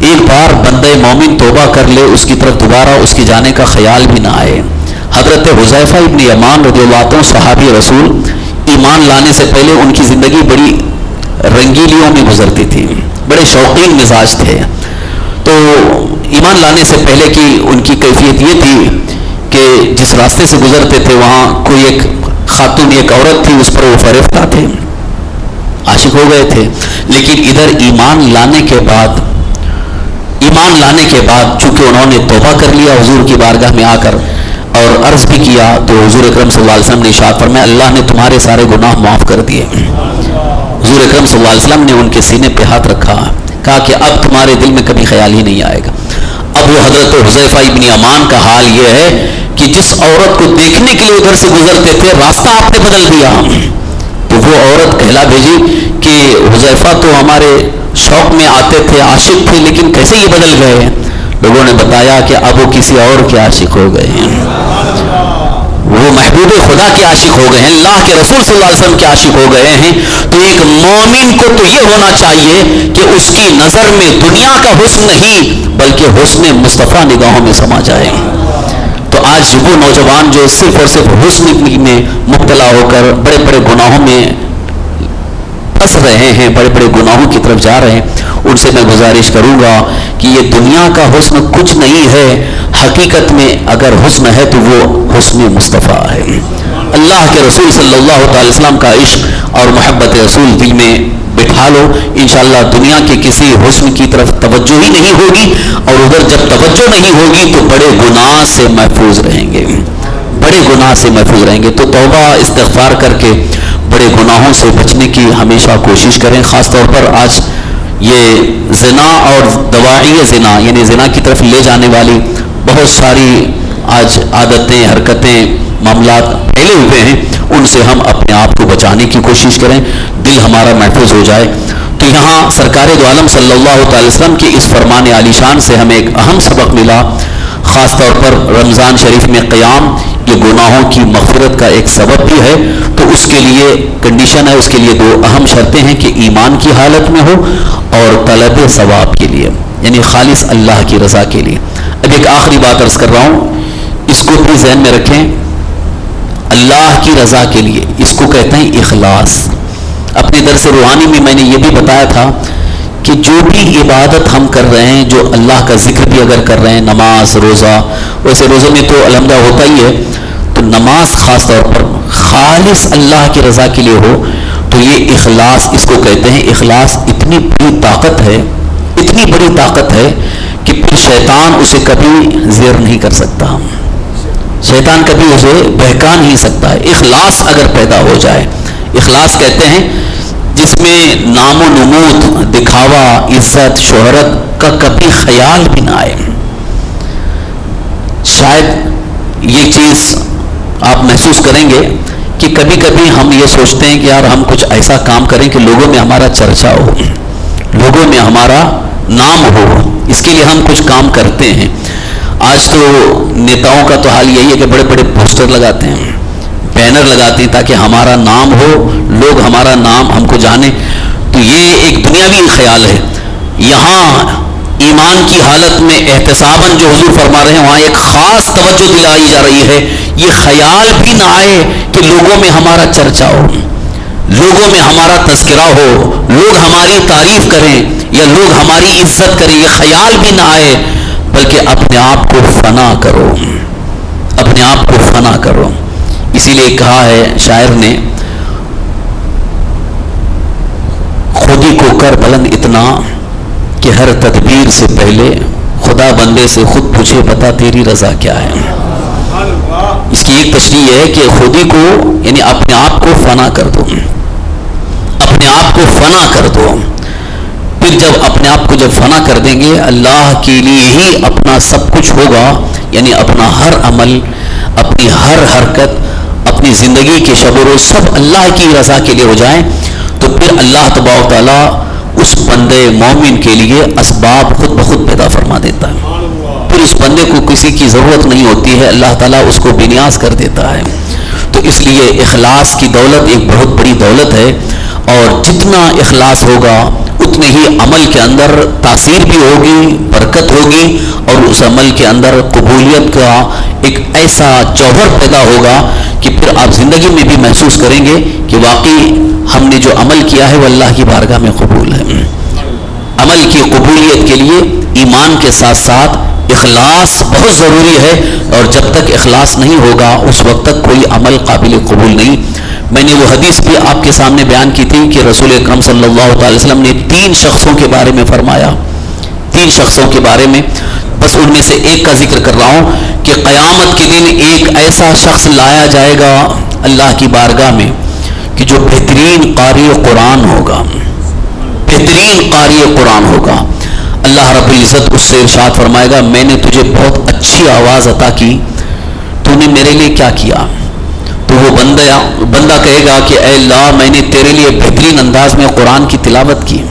[SPEAKER 1] ایک بار بندہ مومن توبہ کر لے اس کی طرف دوبارہ اس کی جانے کا خیال بھی نہ آئے. حضرت حذیفہ ابن یمان رضی اللہ عنہ صحابی رسول، ایمان لانے سے پہلے ان کی زندگی بڑی رنگیلیوں میں گزرتی تھی، بڑے شوقین مزاج تھے. تو ایمان لانے سے پہلے کی ان کی کیفیت یہ تھی کہ جس راستے سے گزرتے تھے وہاں کوئی ایک خاتون، ایک عورت تھی، اس پر وہ فریفتہ تھے، عاشق ہو گئے تھے. لیکن ادھر ایمان لانے کے بعد چونکہ انہوں نے توبہ کر لیا حضور کی بارگاہ میں آ کر اور عرض بھی کیا تو حضور اکرم صلی اللہ علیہ وسلم نے ارشاد فرمایا اللہ نے تمہارے سارے گناہ معاف کر دیے. حضور اکرم صلی اللہ علیہ وسلم نے ان کے سینے پہ ہاتھ رکھا، کہا کہ اب تمہارے دل میں کبھی خیال ہی نہیں آئے گا. اب وہ حضرت حذیفہ ابن یمان کا حال یہ ہے کہ جس عورت کو دیکھنے کے لیے ادھر سے گزرتے تھے راستہ آپ نے بدل دیا. تو وہ عورت کہلا بھیجی کہ حذیفہ تو ہمارے شوق میں آتے تھے، عاشق تھے، لیکن کیسے یہ بدل گئے؟ لوگوں نے بتایا کہ اب وہ کسی اور کے عاشق ہو گئے ہیں، وہ محبوب خدا کے عاشق ہو گئے ہیں، اللہ کے رسول صلی اللہ علیہ وسلم کے عاشق ہو گئے ہیں. تو ایک مومن کو تو یہ ہونا چاہیے کہ اس کی نظر میں دنیا کا حسن نہیں بلکہ حسن مصطفیٰ نگاہوں میں سما جائے. تو آج وہ نوجوان جو صرف اور صرف حسن میں مبتلا ہو کر بڑے بڑے گناہوں میں پھنس رہے ہیں، بڑے بڑے گناہوں کی طرف جا رہے ہیں، ان سے میں گزارش کروں گا کہ یہ دنیا کا حسن کچھ نہیں ہے. حقیقت میں اگر حسن ہے تو وہ حسن مصطفیٰ ہے. اللہ کے رسول صلی اللہ تعالی وسلم کا عشق اور محبت رسول دل میں بٹھا لو، انشاءاللہ دنیا کے کسی حسن کی طرف توجہ ہی نہیں ہوگی، اور ادھر جب توجہ نہیں ہوگی تو بڑے گناہ سے محفوظ رہیں گے، بڑے گناہ سے محفوظ رہیں گے۔ تو توبہ استغفار کر کے بڑے گناہوں سے بچنے کی ہمیشہ کوشش کریں۔ خاص طور پر آج یہ زنا اور دواعی زنا یعنی زنا کی طرف لے جانے والی بہت ساری آج عادتیں، حرکتیں، معاملات پھیلے ہوئے ہیں، ان سے ہم اپنے آپ کو بچانے کی کوشش کریں، دل ہمارا محفوظ ہو جائے۔ تو یہاں سرکار دو عالم صلی اللہ تعالی وسلم کے اس فرمان عالی شان سے ہمیں ایک اہم سبق ملا، خاص طور پر رمضان شریف میں قیام یہ گناہوں کی مغفرت کا ایک سبب بھی ہے۔ تو اس کے لیے کنڈیشن ہے، اس کے لیے دو اہم شرطیں ہیں کہ ایمان کی حالت میں ہو اور طلب ثواب کے لیے، یعنی خالص اللہ کی رضا کے لیے۔ اب ایک آخری بات عرض کر رہا ہوں، اس کو بھی ذہن میں رکھیں، اللہ کی رضا کے لیے، اس کو کہتے ہیں اخلاص۔ اپنے درس روحانی میں نے یہ بھی بتایا تھا کہ جو بھی عبادت ہم کر رہے ہیں، جو اللہ کا ذکر بھی اگر کر رہے ہیں، نماز، روزہ، ویسے روزے میں تو الحمدہ ہوتا ہی ہے، تو نماز خاص طور پر خالص اللہ کی رضا کے لیے ہو تو یہ اخلاص اس کو کہتے ہیں۔ اخلاص اتنی بڑی طاقت ہے، اتنی بڑی طاقت ہے کہ پھر شیطان اسے کبھی زیر نہیں کر سکتا، شیطان کبھی اسے بہکا نہیں سکتا ہے۔ اخلاص اگر پیدا ہو جائے، اخلاص کہتے ہیں جس میں نام و نمود، دکھاوا، عزت، شہرت کا کبھی خیال بھی نہ آئے۔ شاید یہ چیز آپ محسوس کریں گے کہ کبھی کبھی ہم یہ سوچتے ہیں کہ یار ہم کچھ ایسا کام کریں کہ لوگوں میں ہمارا چرچا ہو، لوگوں میں ہمارا نام ہو، اس کے لیے ہم کچھ کام کرتے ہیں۔ آج تو نیتاؤں کا تو حال یہی ہے کہ بڑے بڑے پوسٹر لگاتے ہیں، بینر لگاتے ہیں تاکہ ہمارا نام ہو، لوگ ہمارا نام ہم کو جانیں۔ تو یہ ایک دنیاوی خیال ہے۔ یہاں ایمان کی حالت میں احتساباً جو حضور فرما رہے ہیں، وہاں ایک خاص توجہ دلائی جا رہی ہے، یہ خیال بھی نہ آئے کہ لوگوں میں ہمارا چرچا ہو، لوگوں میں ہمارا تذکرہ ہو، لوگ ہماری تعریف کریں یا لوگ ہماری عزت کریں، یہ خیال بھی نہ آئے، بلکہ اپنے آپ کو فنا کرو، اپنے آپ کو فنا کرو۔ اسی لیے کہا ہے شاعر نے، خودی کو کر بلند اتنا کہ ہر تدبیر سے پہلے خدا بندے سے خود پوچھے بتا تیری رضا کیا ہے۔ اس کی ایک تشریح ہے کہ خودی کو یعنی اپنے آپ کو فنا کر دو، اپنے آپ کو فنا کر دو۔ پھر جب اپنے آپ کو جب فنا کر دیں گے، اللہ کے لیے ہی اپنا سب کچھ ہوگا، یعنی اپنا ہر عمل، اپنی ہر حرکت، اپنی زندگی کے شب و روز سب اللہ کی رضا کے لیے ہو جائیں، تو پھر اللہ تبارک تعالیٰ اس بندے مومن کے لیے اسباب خود بخود پیدا فرما دیتا ہے۔ پھر اس بندے کو کسی کی ضرورت نہیں ہوتی ہے، اللہ تعالیٰ اس کو بنیاز کر دیتا ہے۔ تو اس لیے اخلاص کی دولت ایک بہت بڑی دولت ہے، اور جتنا اخلاص ہوگا اتنے ہی عمل کے اندر تاثیر بھی ہوگی، برکت ہوگی، اور اس عمل کے اندر قبولیت کا ایک ایسا جوہر پیدا ہوگا کہ پھر آپ زندگی میں بھی محسوس کریں گے کہ واقعی ہم نے جو عمل کیا ہے وہ اللہ کی بارگاہ میں قبول ہے۔ عمل کی قبولیت کے لیے ایمان کے ساتھ ساتھ اخلاص بہت ضروری ہے، اور جب تک اخلاص نہیں ہوگا اس وقت تک کوئی عمل قابل قبول نہیں۔ میں نے وہ حدیث بھی آپ کے سامنے بیان کی تھی کہ رسول اکرم صلی اللہ تعالی وسلم نے 3 شخصوں کے بارے میں فرمایا، 3 شخصوں کے بارے میں، بس ان میں سے ایک کا ذکر کر رہا ہوں کہ قیامت کے دن ایک ایسا شخص لایا جائے گا اللہ کی بارگاہ میں کہ جو بہترین قاری قرآن ہوگا، بہترین قاری قرآن ہوگا۔ اللہ رب العزت اس سے ارشاد فرمائے گا، میں نے تجھے بہت اچھی آواز عطا کی، تو نے میرے لیے کیا کیا؟ تو وہ بندہ کہے گا کہ اے اللہ، میں نے تیرے لیے بہترین انداز میں قرآن کی تلاوت کی،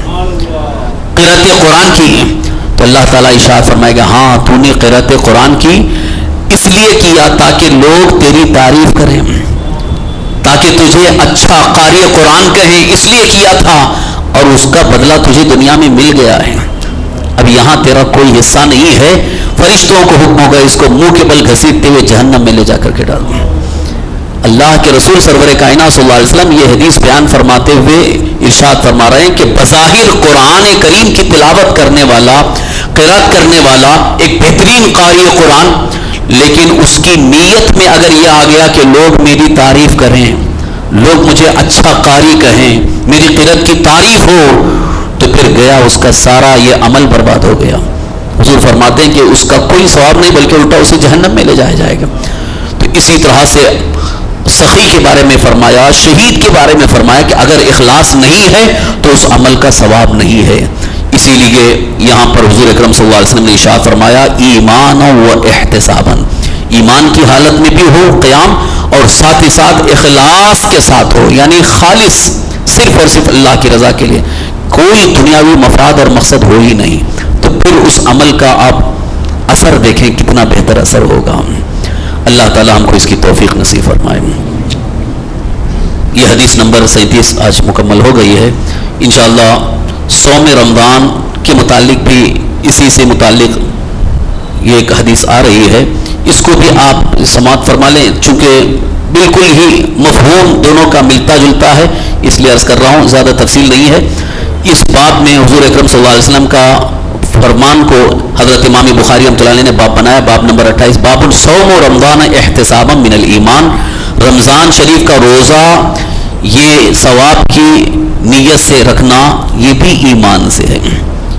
[SPEAKER 1] قرأت قرآن کی۔ تو اللہ تعالیٰ ارشاد فرمائے گا، ہاں تو نے قرأت قرآن کی اس لیے کیا تاکہ لوگ تیری تعریف کریں، تاکہ تجھے اچھا قاری قرآن کہیں، اس لیے کیا تھا، اور اس کا بدلہ تجھے دنیا میں مل گیا ہے۔ اب یہاں تیرا کوئی حصہ نہیں ہے، فرشتوں کو حکم ہوگا اس کو منہ کے بل گھسیٹتے ہوئے جہنم میں لے جا کر کے ڈال دیں۔ اللہ کے رسول سرور کائنات صلی اللہ علیہ وسلم یہ حدیث بیان فرماتے ہوئے ارشاد فرما رہے ہیں کہ بظاہر قرآن کریم کی تلاوت کرنے والا، قرأت کرنے والا ایک بہترین قاری قرآن، لیکن اس کی نیت میں اگر یہ آ گیا کہ لوگ میری تعریف کریں، لوگ مجھے اچھا قاری کہیں، میری قرأت کی تعریف ہو، تو پھر گیا اس کا سارا یہ عمل برباد ہو گیا۔ حضور فرماتے ہیں کہ اس کا کوئی ثواب نہیں بلکہ الٹا اسے جہنم میں لے جایا جائے گا۔ تو اسی طرح سے سخی کے بارے میں فرمایا، شہید کے بارے میں فرمایا کہ اگر اخلاص نہیں ہے تو اس عمل کا ثواب نہیں ہے۔ اسی لیے یہاں پر حضور اکرم صلی اللہ علیہ وسلم نے ارشاد فرمایا ایمانا و احتسابا، ایمان کی حالت میں بھی ہو قیام، اور ساتھ ہی ساتھ اخلاص کے ساتھ ہو، یعنی خالص صرف اور صرف اللہ کی رضا کے لیے، کوئی دنیاوی مفاد اور مقصد ہو ہی نہیں، تو پھر اس عمل کا آپ اثر دیکھیں کتنا بہتر اثر ہوگا۔ اللہ تعالی ہم کو اس کی توفیق نصیب فرمائے۔ یہ حدیث نمبر 37 آج مکمل ہو گئی ہے۔ انشاءاللہ صوم رمضان کے متعلق بھی اسی سے متعلق یہ ایک حدیث آ رہی ہے، اس کو بھی آپ سماعت فرما لیں، چونکہ بالکل ہی مفہوم دونوں کا ملتا جلتا ہے، اس لیے عرض کر رہا ہوں، زیادہ تفصیل نہیں ہے۔ اس باب میں حضور اکرم صلی اللہ علیہ وسلم کا فرمان کو حضرت امام بخاری رحمۃ اللہ علیہ نے باب بنایا، باب نمبر 28، باب الصوم رمضان احتسابا من الایمان، رمضان شریف کا روزہ یہ ثواب کی نیت سے رکھنا یہ بھی ایمان سے ہے،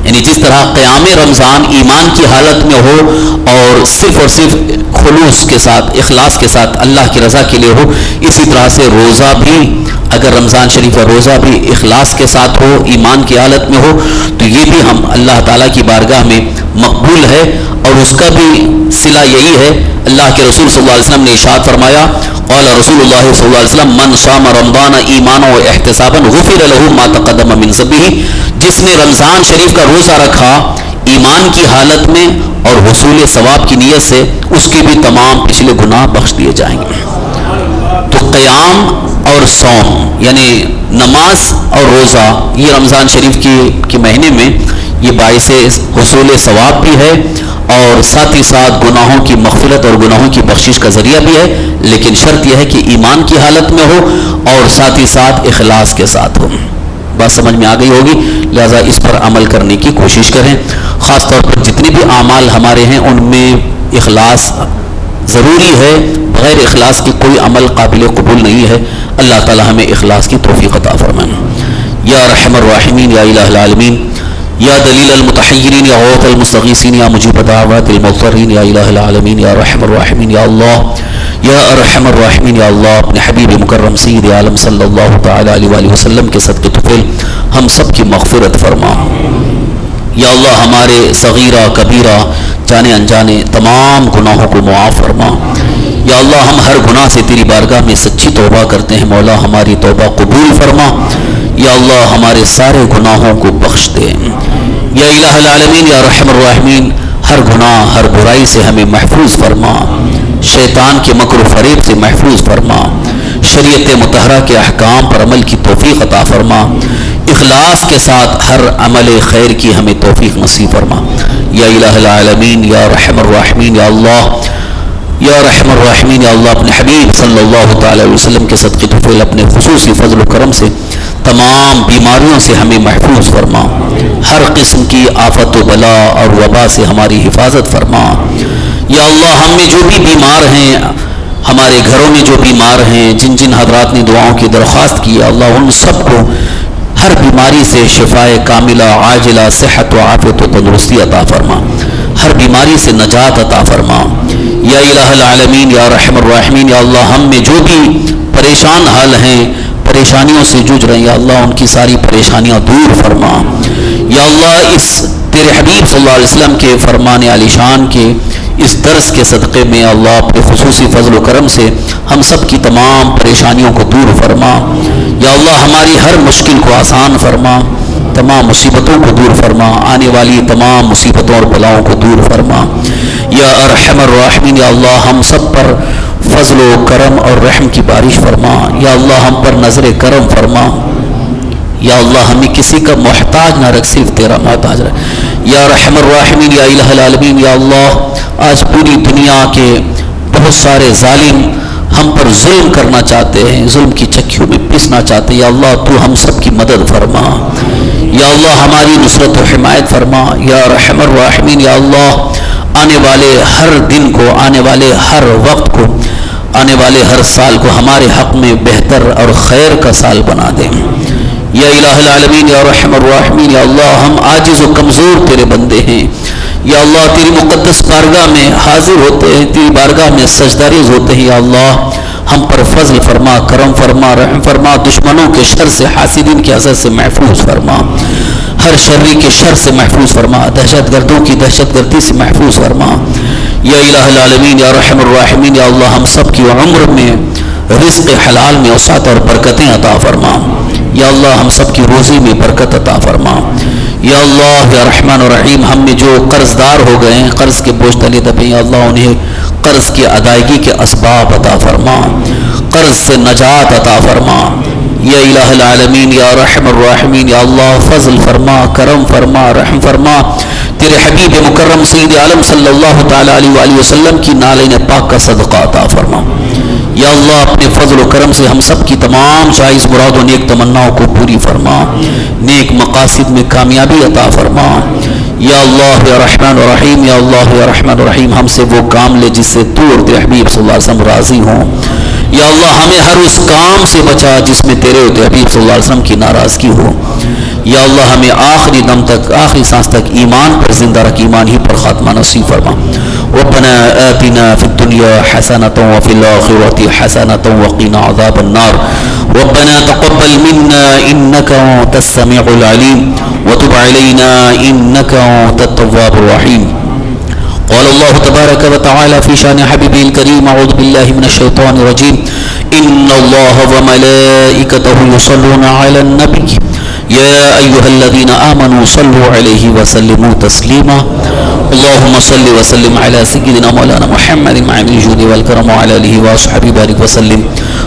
[SPEAKER 1] یعنی جس طرح قیام رمضان ایمان کی حالت میں ہو اور صرف خلوص کے ساتھ، اخلاص کے ساتھ اللہ کی رضا کے لیے ہو، اسی طرح سے روزہ بھی اگر رمضان شریف کا روزہ بھی اخلاص کے ساتھ ہو، ایمان کی حالت میں ہو، تو یہ بھی ہم اللہ تعالیٰ کی بارگاہ میں مقبول ہے، اور اس کا بھی صلہ یہی ہے۔ اللہ کے رسول صلی اللہ علیہ وسلم نے ارشاد فرمایا، قال رسول اللہ صلی اللہ علیہ وسلم من صام رمضان ایمانا و احتسابا غفر له ما تقدم من ذنبه، جس نے رمضان شریف کا روزہ رکھا ایمان کی حالت میں اور حصول ثواب کی نیت سے، اس کے بھی تمام پچھلے گناہ بخش دیے جائیں گے۔ تو قیام اور صوم یعنی نماز اور روزہ یہ رمضان شریف کے مہینے میں یہ باعث حصول ثواب بھی ہے، اور ساتھ ہی ساتھ گناہوں کی مغفرت اور گناہوں کی بخشش کا ذریعہ بھی ہے، لیکن شرط یہ ہے کہ ایمان کی حالت میں ہو اور ساتھ ہی ساتھ اخلاص کے ساتھ ہو۔ بات سمجھ میں آ گئی ہوگی، لہذا اس پر عمل کرنے کی کوشش کریں۔ خاص طور پر جتنے بھی اعمال ہمارے ہیں ان میں اخلاص ضروری ہے، بغیر اخلاص کے کوئی عمل قابل قبول نہیں ہے۔ اللہ تعالی ہمیں اخلاص کی توفیق عطا فرمائے۔ یا رحم الراحمین، یا الہ العالمین، یا دلیل المتحیرین، یا غوث المستغیثین، یا مجیب دعوات المضطرین، یا الہ العالمین، یا رحم الراحمین، یا اللہ، یا ارحم الراحمین، یا اللہ، اپنے حبیب مکرم سید عالم صلی اللہ تعالی علیہ وآلہ وسلم کے صدقے طفیل ہم سب کی مغفرت فرما۔ یا اللہ، ہمارے صغیرہ کبیرہ جانے انجانے تمام گناہوں کو معاف فرما۔ یا اللہ، ہم ہر گناہ سے تیری بارگاہ میں سچی توبہ کرتے ہیں، مولا ہماری توبہ قبول فرما۔ یا اللہ، ہمارے سارے گناہوں کو بخش دے۔ یا الہ العالمین، یا رحم الراحمین، ہر گناہ ہر برائی سے ہمیں محفوظ فرما، شیطان کے مکر و فریب سے محفوظ فرما، شریعت مطہرہ کے احکام پر عمل کی توفیق عطا فرما، اخلاص کے ساتھ ہر عمل خیر کی ہمیں توفیق نصیب فرما۔ یا الہ العالمین، یا رحم الراحمین، یا اللہ، یا رحم الراحمین، یا اللہ، اپنے حبیب صلی اللہ تعالی علیہ وسلم کے صدقے طفیل اپنے خصوصی فضل و کرم سے تمام بیماریوں سے ہمیں محفوظ فرما، ہر قسم کی آفت و بلا اور وبا سے ہماری حفاظت فرما۔ یا اللہ، ہم میں جو بھی بیمار ہیں، ہمارے گھروں میں جو بیمار ہیں، جن جن حضرات نے دعاؤں کی درخواست کی، اللہ ان سب کو ہر بیماری سے شفائے کاملہ عاجلہ صحت و عافیت و تندرستی عطا فرما، ہر بیماری سے نجات عطا فرما۔ یا الہ العالمین، یا رحم الراحمین، یا اللہ، ہم میں جو بھی پریشان حال ہیں، پریشانیوں سے جوجھ رہے ہیں، یا اللہ ان کی ساری پریشانیاں دور فرما۔ یا اللہ، اس تیرے حبیب صلی اللہ علیہ وسلم کے فرمان علی شان کے اس درس کے صدقے میں اللہ اپنے خصوصی فضل و کرم سے ہم سب کی تمام پریشانیوں کو دور فرما۔ یا اللہ، ہماری ہر مشکل کو آسان فرما، تمام مصیبتوں کو دور فرما، آنے والی تمام مصیبتوں اور بلاؤں کو دور فرما۔ یا ارحم الراحمین، یا اللہ، ہم سب پر فضل و کرم اور رحم کی بارش فرما۔ یا اللہ، ہم پر نظر کرم فرما۔ یا اللہ، ہمیں کسی کا محتاج نہ رکھ، صرف تیرا محتاج رکھ۔ یا رحم الراحمین، یا الہ العالمین، یا اللہ، آج پوری دنیا کے بہت سارے ظالم ہم پر ظلم کرنا چاہتے ہیں، ظلم کی چکیوں میں پسنا چاہتے ہیں، یا اللہ تو ہم سب کی مدد فرما۔ یا اللہ، ہماری نصرت و حمایت فرما۔ یا رحم الراحمین، یا اللہ، آنے والے ہر دن کو، آنے والے ہر وقت کو، آنے والے ہر سال کو ہمارے حق میں بہتر اور خیر کا سال بنا دے۔ یا الہ العالمین یا رحم الراحمین، یا اللہ ہم عاجز و کمزور تیرے بندے ہیں، یا اللہ تیری مقدس بارگاہ میں حاضر ہوتے ہیں، تیری بارگاہ میں سجداریز ہوتے ہیں، یا اللہ ہم پر فضل فرما، کرم فرما، رحم فرما، دشمنوں کے شر سے، حاسدین کی حسد سے محفوظ فرما، ہر شری کے شر سے محفوظ فرما، دہشت گردوں کی دہشت گردی سے محفوظ فرما۔ یا الہ العالمین یا رحم الراحمین، یا اللہ ہم سب کی عمر میں رزق حلال میں وسعت اور برکتیں عطا فرما، یا اللہ ہم سب کی روزی میں برکت عطا فرما، یا اللہ یا رحمان الرحیم ہم میں جو قرض دار ہو گئے ہیں، قرض کے بوجھ تلے دبے، یا اللہ انہیں قرض کی ادائیگی کے اسباب عطا فرما، قرض سے نجات عطا فرما۔ یا الہ العالمین یا رحم الراحمین، یا اللہ فضل فرما، کرم فرما، رحم فرما، تیرے حبیب مکرم سید عالم صلی اللہ تعالیٰ علیہ وآلہ وسلم کی نالین پاک کا صدقہ عطا فرما۔ یا اللہ اپنے فضل و کرم سے ہم سب کی تمام جائز مراد و نیک تمناؤں کو پوری فرما، نیک مقاصد میں کامیابی عطا فرما۔ یا اللہ یا رحمان الرحیم، یا اللہ یا رحمان الرحیم ہم سے وہ کام لے جس سے تو اور تیرے حبیب صلی اللہ علیہ وسلم راضی ہوں۔ یا اللہ ہمیں ہر اس کام سے بچا جس میں تیرے اور تیرے حبیب صلی اللہ علیہ وسلم کی ناراضگی ہو۔ یا اللہ ہمیں آخری دم تک، آخری سانس تک ایمان پر زندہ رکھ، ایمان ہی پر خاتمہ نصیب فرما۔ ربنا آتنا فی الدنیا حسنة وفی الآخرة حسنة وقنا عذاب النار۔ ربنا تقبل منا انك انت السميع العليم وتب علينا انك انت التواب الرحيم۔ قال الله تبارك وتعالى في شان حبيبه الكريم، اعوذ بالله من الشيطان الرجيم، ان الله وملائكته يصلون على النبي يا أيها الذين آمنوا صلوا عليه وسلموا تسليما۔ اللهم صل وسلم على سيدنا مولانا محمد مع الجود والكرم وعلى آله وصحبه بارك وسلم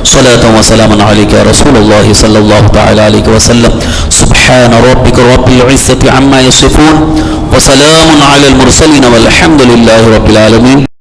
[SPEAKER 1] صلاة وسلاما عليك يا رسول الله صلى الله تعالى عليه وسلم۔ سبحان ربك رب العزة عما يصفون وسلام على المرسلين والحمد لله رب العالمين۔